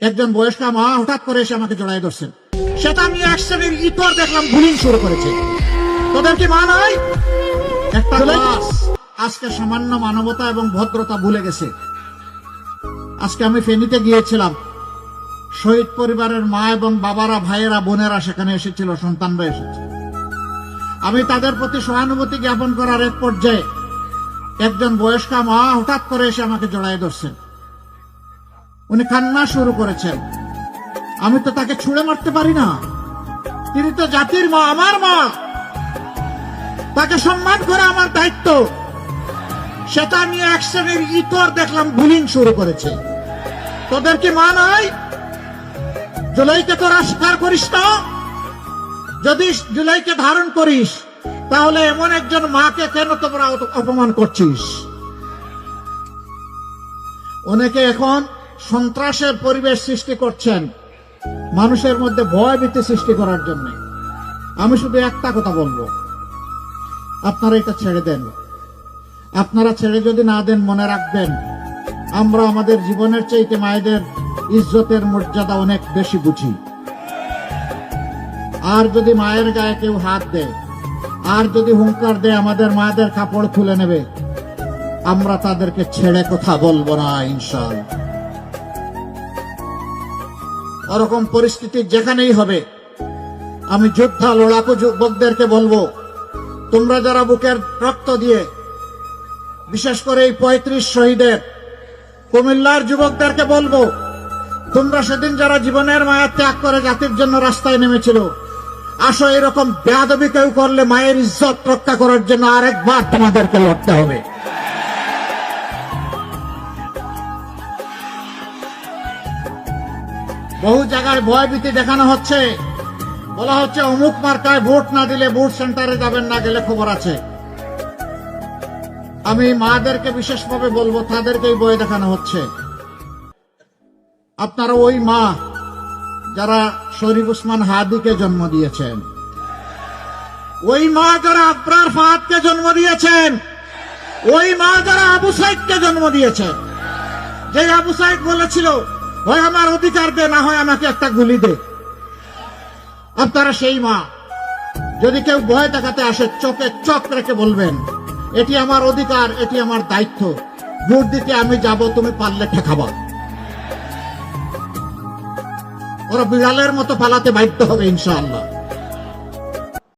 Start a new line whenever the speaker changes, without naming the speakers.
একজন বয়স্ক মা হঠাৎ করে এসে আমাকে জড়াই ধরছেন। সেটা আমি এক শ্রেণীর ইতর দেখলাম বুলিং শুরু করেছে। তোদের কি মা নাই? একটা ক্লাস আজকে সামান্য মানবতা এবং ভদ্রতা ভুলে গেছে। আজকে আমি ফেনীতে গিয়েছিলাম, শহীদ পরিবারের মা এবং বাবারা, ভাইয়েরা, বোনেরা সেখানে এসেছিল, সন্তানরা এসেছে। আমি তাদের প্রতি সহানুভূতি জ্ঞাপন করার এক পর্যায়ে একজন বয়স্ক মা হঠাৎ করে এসে আমাকে জড়াই ধরছেন। উনি কান্না শুরু করেছেন। আমি তো তাকে ছুঁড়ে মারতে পারি না, তিনি তো জাতির মা, আমার মা, তাকে সম্মান করা আমার দায়িত্ব। সেটা নিয়ে এক শ্রেণীর ইতর দেখলাম বুলিং শুরু করেছে। তোদের কি মা নাই? জুলাইকে তোরা স্বীকার করিস না? যদি জুলাইকে ধারণ করিস, তাহলে এমন একজন মাকে কেন তোমরা অপমান করছিস? অনেকে এখন সন্ত্রাসের পরিবেশ সৃষ্টি করছেন মানুষের মধ্যে ভয় ভীতি সৃষ্টি করার জন্য। আমি শুধু একটা কথা বলবো, আপনারা এটা ছেড়ে দেন। আপনারা ছেড়ে যদি না দেন, মনে রাখবেন আমরা আমাদের জীবনের চাইতে মায়েদের ইজ্জতের মর্যাদা অনেক বেশি বুঝি। আর যদি মায়ের গায়ে কেউ হাত দেয়, আর যদি হুঙ্কার দেয় আমাদের মায়েদের কাপড় খুলে নেবে, আমরা তাদেরকে ছেড়ে কথা বলবো না ইনশাআল্লাহ। ওরকম পরিস্থিতি যেখানেই হবে, আমি যোদ্ধা লড়াকু যুবকদেরকে বলবো, তোমরা যারা বুকের রক্ত দিয়ে, বিশেষ করে এই 35 শহীদের কুমিল্লার যুবকদেরকে বলবো, তোমরা সেদিন যারা জীবনের মায়া ত্যাগ করে জাতির জন্য রাস্তায় নেমেছিল, আসো এরকম বেয়াদবি কেউ করলে মায়ের ইজ্জত রক্ষা করার জন্য আরেকবার তোমাদেরকে লড়তে হবে। বহু জায়গায় ভয়ভীতি দেখানো হচ্ছে, বলা হচ্ছে অমুক মার্কায় ভোট না দিলে ভোট সেন্টারে যাবেন না, গেলে খবর আছে। আমি মাদেরকে বিশেষভাবে বলবো, তাদেরকেই ভয় দেখানো হচ্ছে। আপনারা ওই মা যারা শরীফ ওসমান হাদিকে জন্ম দিয়েছেন, ওই মা যারা আবরার ফাহাদকে জন্ম দিয়েছেন, ওই মা যারা আবু সাইদকে জন্ম দিয়েছেন, যে আবু সাইদ বলেছিল হয় আমার অধিকার দে, না হয় আমাকে একটা গুলি দে। আপনারা সেই মা। যদি কেউ ভয় দেখাতে আসে, চোখে চোখ রেখে বলবেন, এটি আমার অধিকার, এটি আমার দায়িত্ব, ভোট দিতে আমি যাব, তুমি পারলে ঠেকাবা। ওরা বিড়ালের মতো পালাতে বাধ্য হবে ইনশাআল্লাহ।